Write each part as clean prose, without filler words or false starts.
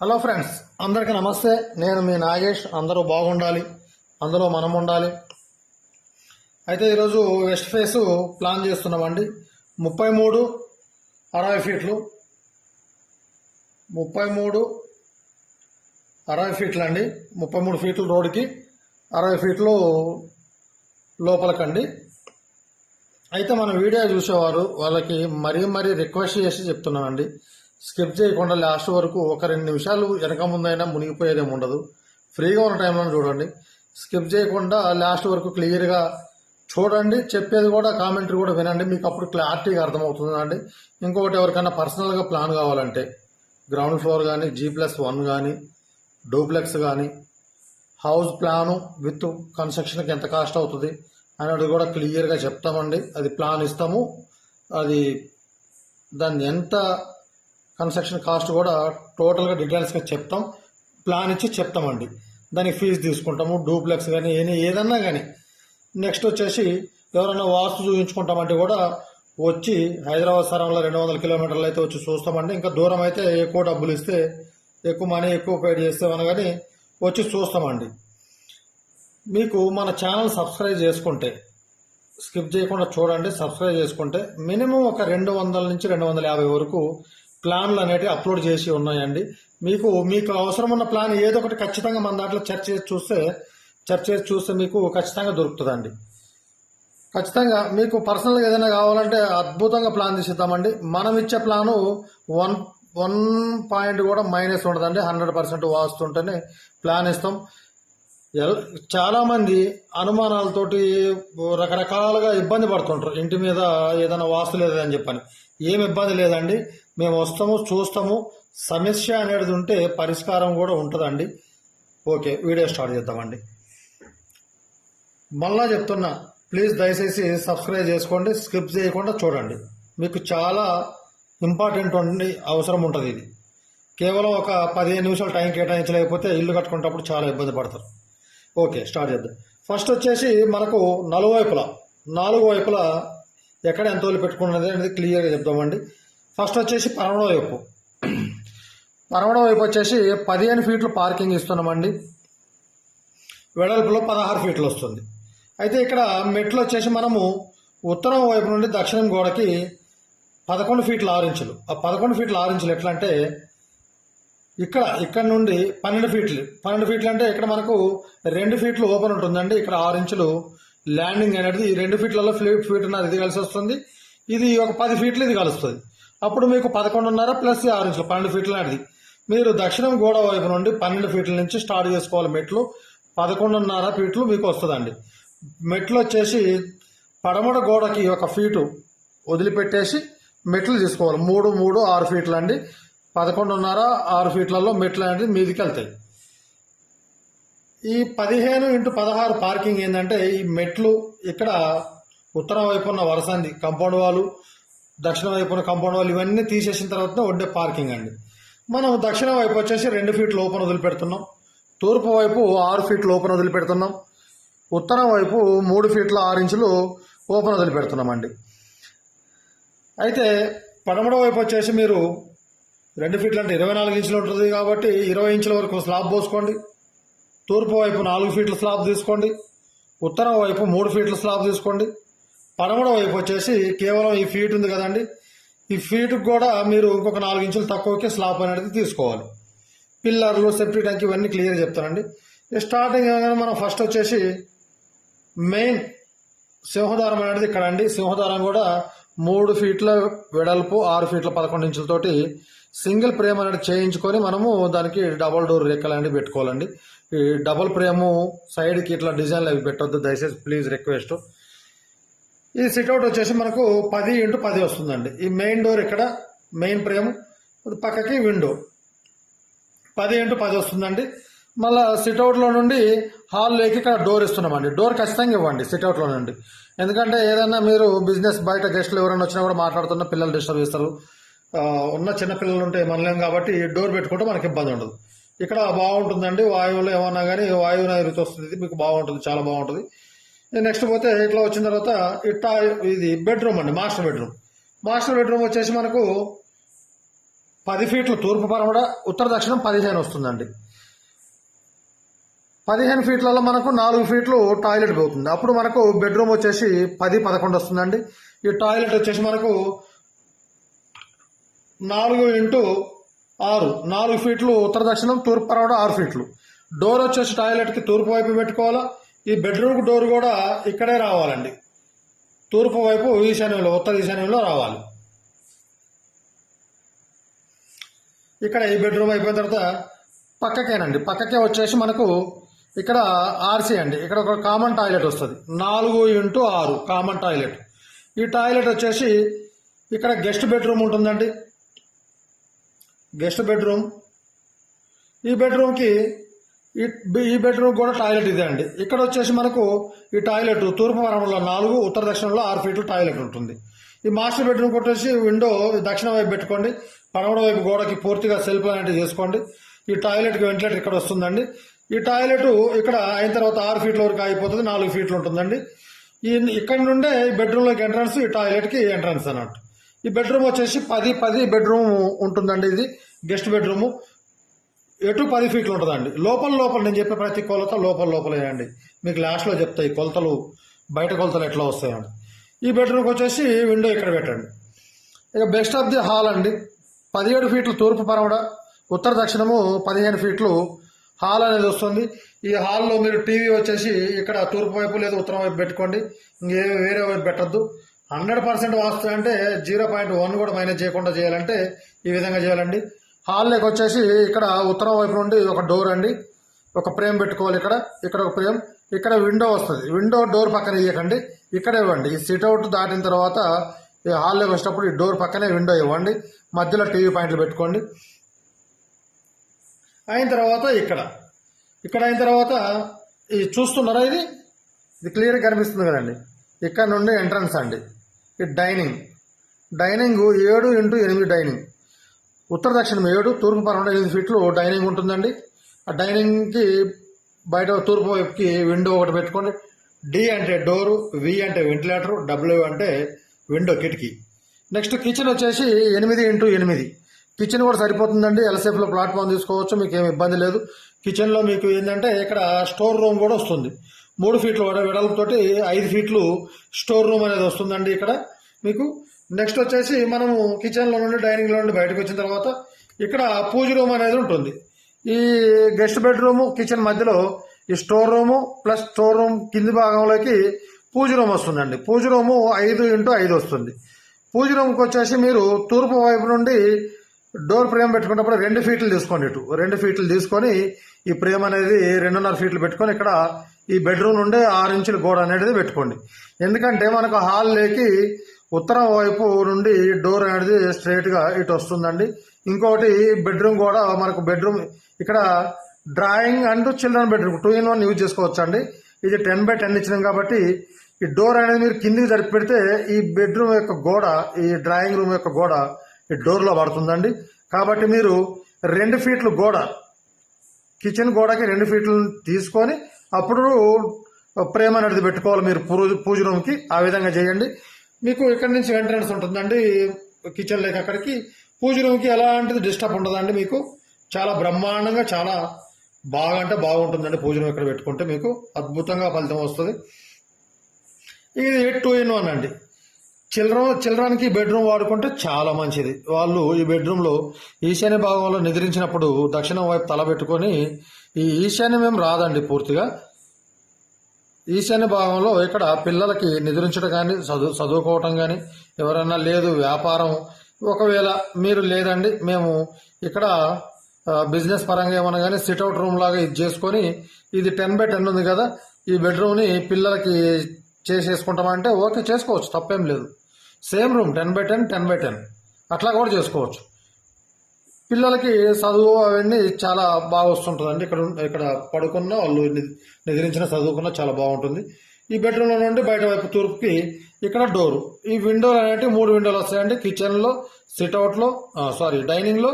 Hello friends, అందరికీ నమస్తే. నేను మీ నాగేష్. అందరూ బాగుండాలి, అందులో మనం ఉండాలి. అయితే ఈరోజు వెస్ట్ ఫేస్ ప్లాన్ చేస్తున్నామండి. 33-60 ఫీట్లు 33-60 ఫీట్లు అండి. 33 ఫీట్లు రోడ్డుకి, 60 ఫీట్లు లోపలికండి. అయితే మన వీడియో చూసేవారు వాళ్ళకి మరీ రిక్వెస్ట్ చేసి చెప్తున్నానండి, స్కిప్ చేయకుండా లాస్ట్ వరకు ఒక 2 నిమిషాలు వెనక ముందైనా మునిగిపోయేదేమి ఉండదు. ఫ్రీగా ఉన్న టైంలో చూడండి, స్కిప్ చేయకుండా లాస్ట్ వరకు క్లియర్గా చూడండి. చెప్పేది కూడా కామెంటరీ కూడా వినండి, మీకు అప్పుడు క్లారిటీగా అర్థమవుతుందండి. ఇంకొకటి, ఎవరికైనా పర్సనల్గా ప్లాన్ కావాలంటే గ్రౌండ్ ఫ్లోర్ కానీ, G+1 కానీ, డూప్లెక్స్ కానీ, హౌస్ ప్లాను విత్ కన్స్ట్రక్షన్కి ఎంత కాస్ట్ అవుతుంది అనేది కూడా క్లియర్గా చెప్తామండి. అది ప్లాన్ ఇస్తాము, అది దాన్ని ఎంత కన్స్ట్రక్షన్ కాస్ట్ కూడా టోటల్గా డీటెయిల్స్గా చెప్తాం. ప్లాన్ ఇచ్చి చెప్తామండి. దానికి ఫీజు తీసుకుంటాము. డూప్లెక్స్ కానీ ఏదన్నా కానీ. నెక్స్ట్ వచ్చేసి ఎవరైనా వాస్తు చూపించుకుంటామంటే కూడా వచ్చి హైదరాబాద్ సరంలో 200 కిలోమీటర్లు అయితే వచ్చి చూస్తామండి. ఇంకా దూరం అయితే ఎక్కువ డబ్బులు ఇస్తే, ఎక్కువ మనీ ఎక్కువ పేడ్ చేస్తామని కానీ వచ్చి చూస్తామండి. మీకు మన ఛానల్ సబ్స్క్రైబ్ చేసుకుంటే, స్కిప్ చేయకుండా చూడండి, సబ్స్క్రైబ్ చేసుకుంటే మినిమం ఒక 200 నుంచి 250 వరకు ప్లాన్లు అనేవి అప్లోడ్ చేసి ఉన్నాయండి. మీకు అవసరం ఉన్న ప్లాన్ ఏదో ఒకటి ఖచ్చితంగా మన దాంట్లో సెర్చ్ చేసి చూస్తే మీకు ఖచ్చితంగా దొరుకుతుందండి. ఖచ్చితంగా మీకు పర్సనల్గా ఏదైనా కావాలంటే అద్భుతంగా ప్లాన్ తీసిద్దామండి. మనం ఇచ్చే ప్లాను 1 పాయింట్ కూడా మైనస్ ఉండదండి. 100% వాస్తుంటేనే ప్లాన్ ఇస్తాం. చాలామంది అనుమానాలతోటి రకరకాలుగా ఇబ్బంది పడుతుంటారు. ఇంటి మీద ఏదైనా వాస్తు లేదని చెప్పని. ఏం ఇబ్బంది లేదండి, మేము వస్తాము, చూస్తాము. సమస్య అనేది ఉంటే పరిష్కారం కూడా ఉంటుందండి. ఓకే, వీడియో స్టార్ట్ చేద్దామండి. మళ్ళా చెప్తున్నా, ప్లీజ్ దయచేసి సబ్స్క్రైబ్ చేసుకోండి, స్కిప్ చేయకుండా చూడండి. మీకు చాలా ఇంపార్టెంట్ అవసరం ఉంటుంది. ఇది కేవలం ఒక 15 నిమిషాలు టైం కేటాయించలేకపోతే ఇల్లు కట్టుకునేటప్పుడు చాలా ఇబ్బంది పడతారు. ఓకే, స్టార్ట్ చేద్దాం. ఫస్ట్ వచ్చేసి మనకు 4 వైపులా ఎక్కడ ఎంత వదిలి పెట్టుకున్నది అనేది క్లియర్గా చెప్తామండి. ఫస్ట్ వచ్చేసి పరమడ వైపు వచ్చేసి 15 ఫీట్లు పార్కింగ్ ఇస్తున్నామండి. వెడల్పులో 16 ఫీట్లు వస్తుంది. అయితే ఇక్కడ మెట్లు వచ్చేసి మనము ఉత్తరం వైపు నుండి దక్షిణం గోడకి 11 ఫీట్ల 6 ఇంచులు. ఆ 11 ఫీట్ల 6 ఇంచులు ఎట్లా అంటే, ఇక్కడ నుండి 12 ఫీట్లు అంటే ఇక్కడ మనకు 2 ఫీట్లు ఓపెన్ ఉంటుందండి. ఇక్కడ 6 ఇంచులు ల్యాండింగ్ అనేది, ఈ 2 ఫీట్లలో ఫీట్ ఉన్నది ఇది కలిసి వస్తుంది. ఇది ఒక 10 ఫీట్లు ఇది కలుస్తుంది. అప్పుడు మీకు 11.5 ప్లస్ 6 ఇంచులు 12 ఫీట్లు అనేది. మీరు దక్షిణం గోడ వైపు నుండి 12 ఫీట్ల నుంచి స్టార్ట్ చేసుకోవాలి. మెట్లు 11.5 ఫీట్లు మీకు వస్తుందండి. మెట్లు వచ్చేసి పడమట గోడకి 1 ఫీటు వదిలిపెట్టేసి మెట్లు తీసుకోవాలి. 6 ఫీట్లు అండి. 11.5 6 ఫీట్లలో మెట్లు అనేది మీదికి వెళ్తాయి. ఈ 15x16 పార్కింగ్ ఏంటంటే, ఈ మెట్లు ఇక్కడ ఉత్తరం వైపు ఉన్న వరసంది కంపౌండ్ వాళ్ళు, దక్షిణ వైపు ఉన్న కంపౌండ్ వాళ్ళు ఇవన్నీ తీసేసిన తర్వాత ఉండే పార్కింగ్ అండి. మనం దక్షిణ వైపు వచ్చేసి 2 ఫీట్లు ఓపెన్ వదిలిపెడుతున్నాం. తూర్పు వైపు 6 ఫీట్లు ఓపెన్ వదిలిపెడుతున్నాం. ఉత్తరం వైపు 3 ఫీట్ల 6 ఇంచులు ఓపెన్ వదిలిపెడుతున్నామండి. అయితే పడమడ వైపు వచ్చేసి మీరు 2 ఫీట్లు అంటే 24 ఇంచులు ఉంటుంది కాబట్టి 20 ఇంచుల వరకు స్లాబ్ పోసుకోండి. తూర్పు వైపు 4 ఫీట్ల స్లాబ్ తీసుకోండి. ఉత్తరం వైపు 3 ఫీట్ల స్లాబ్ తీసుకోండి. పడమడ వైపు వచ్చేసి కేవలం ఈ ఫీట్ ఉంది కదండి, ఈ ఫీట్కి కూడా మీరు ఇంకొక 4 ఇంచులు తక్కువకి స్లాబ్ అనేది తీసుకోవాలి. పిల్లర్లు, సెఫ్టీ ట్యాంక్ ఇవన్నీ క్లియర్ చెప్తానండి. స్టార్టింగ్ మనం ఫస్ట్ వచ్చేసి మెయిన్ సింహద్వారం అనేది ఇక్కడ అండి. సింహద్వారం కూడా 3 ఫీట్ల వెడల్పు, 6 ఫీట్ల 11 ఇంచులతోటి సింగిల్ ఫ్రేమ్ అనేది చేయించుకొని మనము దానికి డబల్ డోర్ రెక్కలు అనేది పెట్టుకోవాలండి. ఈ డబల్ ఫ్రేము సైడ్కి ఇట్లా డిజైన్లు అవి పెట్టొద్దు దయచేసి, ప్లీజ్ రిక్వెస్ట్. ఈ సిట్అవుట్ వచ్చేసి మనకు 10x10 వస్తుందండి. ఈ మెయిన్ డోర్ ఇక్కడ మెయిన్ ఫ్రేమ్, పక్కకి విండో 10x10 వస్తుందండి. మళ్ళీ సిట్అవుట్లో నుండి హాల్లోకి ఇక్కడ డోర్ ఇస్తున్నామండి. డోర్ ఖచ్చితంగా ఇవ్వండి సిట్అవుట్లో నుండి. ఎందుకంటే ఏదైనా మీరు బిజినెస్ బయట గెస్ట్లు ఎవరైనా వచ్చినా కూడా మాట్లాడుతున్న పిల్లలు డిస్టర్బ్ చేస్తారు. ఉన్న చిన్న పిల్లలు ఉంటే మనలేం కాబట్టి డోర్ పెట్టుకుంటే మనకి ఇబ్బంది ఉండదు. ఇక్కడ బాగుంటుందండి. వాయువులో ఏమన్నా కానీ వాయువు నైరుతి వస్తుంది, మీకు బాగుంటుంది, చాలా బాగుంటుంది. నెక్స్ట్ పోతే ఇట్లా వచ్చిన తర్వాత ఇట్లా, ఇది బెడ్రూమ్ అండి, మాస్టర్ బెడ్రూమ్ వచ్చేసి మనకు 10 ఫీట్లు తూర్పు పడమర, ఉత్తర దక్షిణం 15 వస్తుందండి. 15 ఫీట్లలో మనకు 4 ఫీట్లు టాయిలెట్ పోతుంది. అప్పుడు మనకు బెడ్రూమ్ వచ్చేసి 10-11 వస్తుందండి. ఈ టాయిలెట్ వచ్చేసి మనకు 4x6 4 ఫీట్లు ఉత్తర దక్షిణం, తూర్పు పడమర 6 ఫీట్లు. డోర్ వచ్చేసి టాయిలెట్కి తూర్పు వైపు పెట్టుకోవాలా. ఈ బెడ్రూమ్ డోర్ కూడా ఇక్కడే రావాలండి, తూర్పు వైపు ఈశాన్యంలో, ఉత్తర ఈశాన్యంలో రావాలి. ఇక్కడ ఈ బెడ్రూమ్ అయిపోయిన తర్వాత పక్కకేనండి, పక్కకే వచ్చేసి మనకు ఇక్కడ ఆర్సీ అండి. ఇక్కడ ఒక కామన్ టాయిలెట్ వస్తుంది, 4x6 కామన్ టాయిలెట్. ఈ టాయిలెట్ వచ్చేసి ఇక్కడ గెస్ట్ బెడ్రూమ్ ఉంటుందండి, గెస్ట్ బెడ్రూమ్. ఈ బెడ్రూమ్కి ఈ బెడ్రూమ్ కూడా టాయిలెట్ ఇదే అండి. ఇక్కడ వచ్చేసి మనకు ఈ టాయిలెట్ తూర్పు పడమరలో 4, ఉత్తర దక్షిణంలో 6 ఫీట్లు టాయిలెట్ ఉంటుంది. ఈ మాస్టర్ బెడ్రూమ్ వచ్చేసి విండో దక్షిణ వైపు పెట్టుకోండి, పడమర వైపు గోడకి పూర్తిగా సెల్ఫ్ అనేవి చేసుకోండి. ఈ టాయిలెట్కి వెంటిలేటర్ ఇక్కడ వస్తుందండి. ఈ టాయిలెట్ ఇక్కడ అయిన తర్వాత 6 ఫీట్ల వరకు అయిపోతుంది, 4 ఫీట్లు ఉంటుందండి. ఇక్కడ నుండే బెడ్రూమ్లోకి ఎంట్రన్స్, ఈ టాయిలెట్కి ఎంట్రన్స్ అన్నట్టు. ఈ బెడ్రూమ్ వచ్చేసి 10 బెడ్రూమ్ ఉంటుందండి. ఇది గెస్ట్ బెడ్రూమ్. ఎటు 10 ఫీట్లు ఉంటుందండి. లోపల నేను చెప్పే ప్రతి కొలత లోపలేనండి. మీకు లాస్ట్లో చెప్తాయి కొలతలు, బయట కొలతలు ఎట్లా వస్తాయండి. ఈ బెడ్రూమ్కి వచ్చేసి విండో ఇక్కడ పెట్టండి. ఇక బెస్ట్ ఆఫ్ ది హాల్ అండి. 17 ఫీట్లు తూర్పు పడమర, ఉత్తర దక్షిణము 15 ఫీట్లు హాల్ అనేది వస్తుంది. ఈ హాల్లో మీరు టీవీ వచ్చేసి ఇక్కడ తూర్పు వైపు లేదా ఉత్తరం వైపు పెట్టుకోండి, వేరే వైపు పెట్టద్దు. 100% వాస్తు అంటే 0.1 కూడా మైనస్ చేయకుండా చేయాలంటే ఈ విధంగా చేయాలండి. హాల్లోకి వచ్చేసి ఇక్కడ ఉత్తరం వైపు నుండి ఒక డోర్ అండి, ఒక ఫ్రేమ్ పెట్టుకోవాలి. ఇక్కడ ఒక ఫ్రేమ్, ఇక్కడ విండో వస్తుంది. విండో డోర్ పక్కన ఇవ్వకండి, ఇక్కడే ఇవ్వండి. ఈ సిట్అవుట్ దాటిన తర్వాత ఈ హాల్లోకి వచ్చినప్పుడు ఈ డోర్ పక్కనే విండో ఇవ్వండి, మధ్యలో టీవీ పాయింట్లు పెట్టుకోండి. అయిన తర్వాత ఇక్కడ అయిన తర్వాత ఇది చూస్తున్నారా, ఇది క్లియర్గా కనిపిస్తుంది కదండి. ఇక్కడ నుండి ఎంట్రన్స్ అండి. ఈ డైనింగ్ 7x8 డైనింగ్, ఉత్తర దక్షిణం 7, తూర్పు పడమర 8 ఫీట్లు డైనింగ్ ఉంటుందండి. ఆ డైనింగ్కి బయట తూర్పు వైపుకి విండో ఒకటి పెట్టుకోండి. డి అంటే డోరు, వి అంటే వెంటిలేటర్, డబ్ల్యూ అంటే విండో కిటికీ. నెక్స్ట్ కిచెన్ వచ్చేసి 8x8. కిచెన్ కూడా సరిపోతుందండి. ఎల్సేఫ్లో ప్లాట్ఫామ్ తీసుకోవచ్చు, మీకు ఏమి ఇబ్బంది లేదు. కిచెన్లో మీకు ఏంటంటే ఇక్కడ స్టోర్ రూమ్ కూడా వస్తుంది. 3 ఫీట్లు వెడల్పుతోటి 5 ఫీట్లు స్టోర్ రూమ్ అనేది వస్తుందండి ఇక్కడ మీకు. నెక్స్ట్ వచ్చేసి మనము కిచెన్లో నుండి డైనింగ్లో నుండి బయటకు వచ్చిన తర్వాత ఇక్కడ పూజ రూమ్ అనేది ఉంటుంది. ఈ గెస్ట్ బెడ్రూము కిచెన్ మధ్యలో ఈ store room plus store room కింది భాగంలోకి పూజ రూమ్ వస్తుందండి. పూజ రూము 5x5 వస్తుంది. పూజ రూమ్కి వచ్చేసి మీరు తూర్పు వైపు నుండి డోర్ ఫ్రేమ్ పెట్టుకున్నప్పుడు 2 ఫీట్లు తీసుకోండి. ఇటు 2 ఫీట్లు తీసుకొని ఈ ఫ్రేమ్ అనేది 2.5 ఫీట్లు పెట్టుకొని ఇక్కడ ఈ బెడ్రూమ్ నుండి 6 ఇంచుల గోడ అనేది పెట్టుకోండి. ఎందుకంటే మనకు హాల్ లేకి ఉత్తరం వైపు నుండి డోర్ అనేది స్ట్రైట్గా ఇటు వస్తుందండి. ఇంకోటి బెడ్రూమ్ కూడా మనకు బెడ్రూమ్ ఇక్కడ drawing and children bedroom 2-in-1 use చేసుకోవచ్చు అండి. ఇది 10x10 ఇచ్చినాం కాబట్టి ఈ డోర్ అనేది మీరు కిందికి జరిపి పెడితే ఈ బెడ్రూమ్ యొక్క గోడ, ఈ డ్రాయింగ్ రూమ్ యొక్క గోడ ఈ డోర్లో పడుతుందండి. కాబట్టి మీరు 2 ఫీట్లు గోడ, కిచెన్ గోడకి 2 ఫీట్లు తీసుకొని అప్పుడు ప్రేమ అనేది పెట్టుకోవాలి మీరు పూజ రూమ్కి. ఆ విధంగా చేయండి. మీకు ఇక్కడ నుంచి ఎంట్రన్స్ ఉంటుందండి కిచెన్ లేక అక్కడికి. పూజ రూమ్కి ఎలాంటిది డిస్టర్బ్ ఉండదండి. మీకు చాలా బ్రహ్మాండంగా, చాలా బాగా అంటే బాగుంటుందండి. పూజ రూమ్ ఇక్కడ పెట్టుకుంటే మీకు అద్భుతంగా ఫలితం వస్తుంది. ఇది 2-in-1 అండి. చిల్డ్రన్కి బెడ్రూమ్ వాడుకుంటే చాలా మంచిది. వాళ్ళు ఈ బెడ్రూమ్లో ఈశాన్య భాగంలో నిద్రించినప్పుడు దక్షిణం వైపు తల పెట్టుకొని, ఈ ఈశాన్యం ఏం రాదండి పూర్తిగా. ఈశాన్య భాగంలో ఇక్కడ పిల్లలకి నిద్రించడం కానీ, చదువుకోవటం కానీ, ఎవరైనా లేదు వ్యాపారం, ఒకవేళ మీరు లేదండి మేము ఇక్కడ బిజినెస్ పరంగా ఏమన్నా కానీ సిట్అవుట్ రూమ్ లాగా ఇది చేసుకొని, ఇది 10x10 ఉంది కదా, ఈ బెడ్రూమ్ని పిల్లలకి చేసేసుకుంటామంటే ఓకే, చేసుకోవచ్చు, తప్పేం లేదు. సేమ్ రూమ్ 10x10 10x10 అట్లా కూడా చేసుకోవచ్చు. పిల్లలకి చదువు అవన్నీ చాలా బాగా వస్తుంటుందండి. ఇక్కడ పడుకున్న వాళ్ళు నిద్రించిన చదువుకున్న చాలా బాగుంటుంది. ఈ బెడ్రూమ్లో నుండి బయట వైపు తూర్పుకి ఇక్కడ డోరు. ఈ విండోలు అనేవి 3 విండోలు వస్తాయండి. కిచెన్లో, సిట్అవుట్లో, డైనింగ్లో,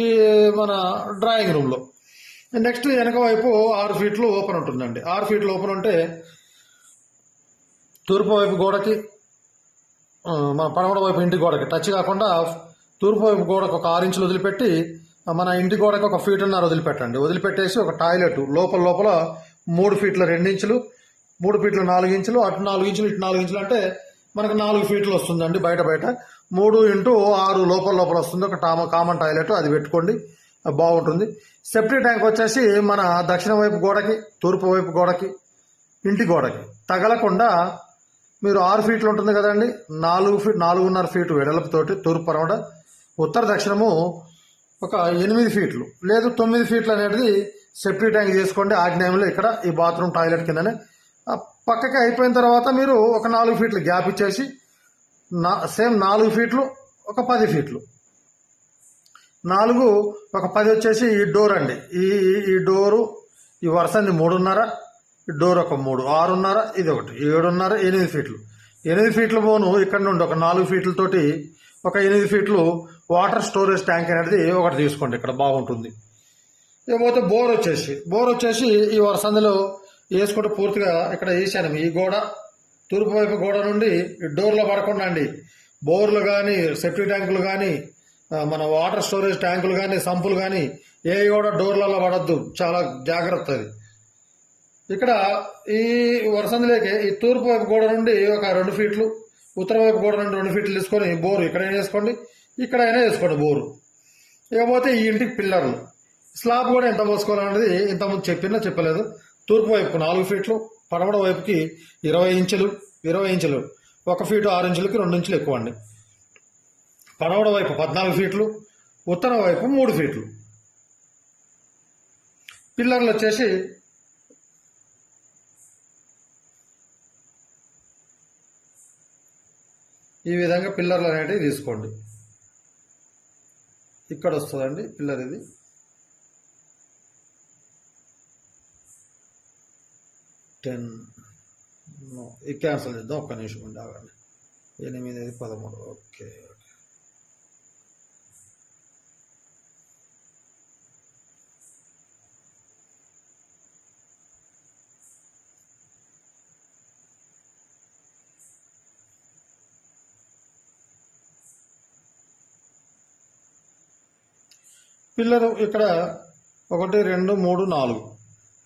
ఈ మన డ్రాయింగ్ రూమ్లో. నెక్స్ట్ వెనక వైపు 6 ఫీట్లు ఓపెన్ ఉంటుందండి. 6 ఫీట్లు ఓపెన్ ఉంటే తూర్పు వైపు గోడకి, మన పడమర వైపు ఇంటి గోడకి టచ్ కాకుండా తూర్పు వైపు గోడకు ఒక 6 ఇంచులు వదిలిపెట్టి మన ఇంటి గోడకు 1 ఫీటున్నర వదిలిపెట్టండి. వదిలిపెట్టేసి ఒక టాయిలెట్ లోపల 3 ఫీట్ల 2 ఇంచులు, 3 ఫీట్ల 4 ఇంచులు, అటు 4 ఇంచులు ఇటు 4 ఇంచులు అంటే మనకు 4 ఫీట్లు వస్తుందండి. బయట 3 ఇంటూ 6 లోపల వస్తుంది. ఒక కామన్ టాయిలెట్ అది పెట్టుకోండి, బాగుంటుంది. సెప్టిక్ ట్యాంక్ వచ్చేసి మన దక్షిణ వైపు గోడకి, తూర్పు వైపు గోడకి, ఇంటి గోడకి తగలకుండా మీరు 6 ఫీట్లు ఉంటుంది కదండి, 4.5 ఫీటు వెడల్పుతోటి తూర్పు పరమట, ఉత్తర దక్షిణము ఒక 8 ఫీట్లు లేదు 9 ఫీట్లు అనేది సెప్టిక్ ట్యాంక్ చేసుకోండి. ఆగ్నేయంలో ఇక్కడ ఈ బాత్రూమ్ టాయిలెట్ కిందనే పక్కకి అయిపోయిన తర్వాత మీరు ఒక 4 ఫీట్లు గ్యాప్ ఇచ్చేసి సేమ్ 4 ఫీట్లు ఒక 10 ఫీట్లు 4 ఒక 10 వచ్చేసి ఈ డోర్ అండి. ఈ డోరు ఈ వరుసంది 3.5, ఈ డోర్ ఒక 3, 6.5, ఇది ఒకటి 7.5, 8 ఫీట్లు. 8 ఫీట్ల పోను ఇక్కడ నుండి ఒక 4 ఫీట్లతోటి ఒక 8 ఫీట్లు వాటర్ స్టోరేజ్ ట్యాంక్ అనేది ఒకటి తీసుకోండి, ఇక్కడ బాగుంటుంది. ఇకపోతే బోర్ వచ్చేసి ఈ వరసందులో వేసుకుంటే పూర్తిగా ఇక్కడ వేసాను. ఈ గోడ తూర్పు వైపు గోడ నుండి డోర్లో పడకుండా అండి, బోర్లు కానీ సెప్టిక్ ట్యాంకులు కానీ మన వాటర్ స్టోరేజ్ ట్యాంకులు కానీ సంపులు కానీ ఏ కూడా డోర్లలో పడద్దు, చాలా జాగ్రత్త అది. ఇక్కడ ఈ వరసందులోకి ఈ తూర్పు వైపు గోడ నుండి ఒక 2 ఫీట్లు, ఉత్తర వైపు గోడ నుండి 2 ఫీట్లు తీసుకొని బోరు ఇక్కడైనా వేసుకోండి, ఇక్కడైనా వేసుకోండి బోరు. ఇకపోతే ఈ ఇంటికి పిల్లర్లు, స్లాబ్ కూడా ఎంత పోసుకోవాలనేది ఇంతకుముందు చెప్పలేదు. తూర్పు వైపుకు 4 ఫీట్లు, పడమట వైపుకి 20 ఇంచులు, 1 ఫీటు 6 ఇంచులకి 2 ఇంచులు ఎక్కువ అండి. పడమట వైపు 14 ఫీట్లు, ఉత్తరం వైపు 3 ఫీట్లు. పిల్లర్లు వచ్చేసి ఈ విధంగా పిల్లర్లు అనేటివి తీసుకోండి. ఇక్కడ వస్తుందండి పిల్లర్, ఇది ఇది క్యాన్సిల్ చేద్దాం, ఒక్క నిమిషం ఉండి ఆగండి. 8, 13 ఓకే. పిల్లరు ఇక్కడ 1, 2, 3, 4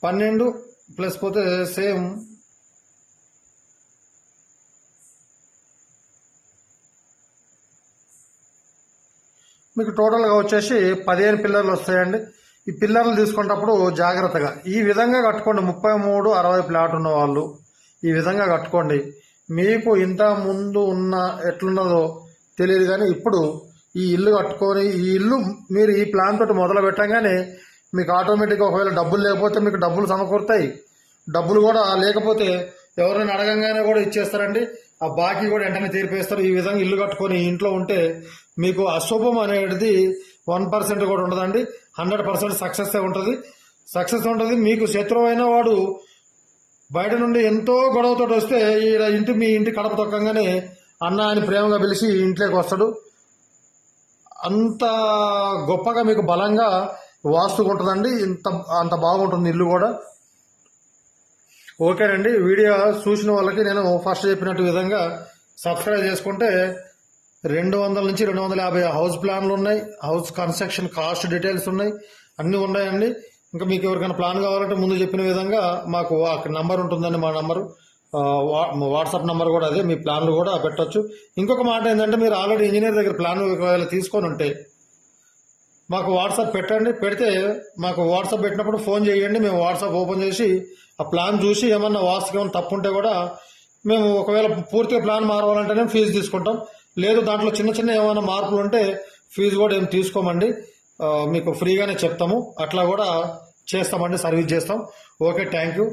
12 ప్లస్ పోతే సేమ్ మీకు టోటల్గా వచ్చేసి 15 పిల్లర్లు వస్తాయండి. ఈ పిల్లర్లు తీసుకునేటప్పుడు జాగ్రత్తగా ఈ విధంగా కట్టుకోండి. 33, 60 ప్లాట్ ఉన్న వాళ్ళు ఈ విధంగా కట్టుకోండి. మీకు ఇంత ముందు ఉన్న ఎట్లున్నదో తెలియదు కానీ ఇప్పుడు ఈ ఇల్లు కట్టుకొని ఈ ఇల్లు మీరు ఈ ప్లాన్ తోటి మొదలు పెట్టగానే మీకు ఆటోమేటిక్గా ఒకవేళ డబ్బులు లేకపోతే మీకు డబ్బులు సమకూరుతాయి. డబ్బులు కూడా లేకపోతే ఎవరైనా అడగంగానే కూడా ఇచ్చేస్తారండి. ఆ బాకీ కూడా వెంటనే తీర్పేస్తారు. ఈ విధంగా ఇల్లు కట్టుకొని ఇంట్లో ఉంటే మీకు అశుభం అనేది 1% కూడా ఉండదండి. 100% సక్సెస్ ఉంటుంది. మీకు శత్రువు అయిన వాడు బయట నుండి ఎంతో గొడవతో వస్తే మీ ఇంటి కడప తొక్కంగానే అన్న అని ప్రేమగా పిలిచి ఇంట్లోకి వస్తాడు. అంత గొప్పగా మీకు బలంగా వాస్తు ఉంటుందండి. అంత బాగుంటుంది ఇల్లు కూడా. ఓకేనండి, వీడియో చూసిన వాళ్ళకి నేను ఫస్ట్ చెప్పినట్టు విధంగా సబ్స్క్రైబ్ చేసుకుంటే 200 నుంచి 250 హౌస్ ప్లాన్లు ఉన్నాయి, హౌస్ కన్స్ట్రక్షన్ కాస్ట్ డీటెయిల్స్ ఉన్నాయి, అన్నీ ఉన్నాయండి. ఇంకా మీకు ఎవరికైనా ప్లాన్ కావాలంటే ముందు చెప్పిన విధంగా మాకు నంబర్ ఉంటుందండి. మా నంబరు వాట్సాప్ నంబర్ కూడా అదే, మీ ప్లాన్లు కూడా పెట్టచ్చు. ఇంకొక మాట ఏంటంటే మీరు ఆల్రెడీ ఇంజనీర్ దగ్గర ప్లాన్ ఒకవేళ తీసుకొని ఉంటే మాకు వాట్సాప్ పెట్టండి. పెడితే మాకు వాట్సాప్ పెట్టినప్పుడు ఫోన్ చేయండి. మేము వాట్సాప్ ఓపెన్ చేసి ఆ ప్లాన్ చూసి ఏమన్నా వాస్తుకి ఏమైనా తప్పు ఉంటే కూడా మేము ఒకవేళ పూర్తిగా ప్లాన్ మారవాలంటేనే ఫీజు తీసుకుంటాం. లేదు దాంట్లో చిన్న ఏమైనా మార్పులు ఉంటే ఫీజు కూడా ఏం తీసుకోమండి, మీకు ఫ్రీగానే చెప్తాము. అట్లా కూడా చేస్తామండి, సర్వీస్ చేస్తాం. Okay, thank you.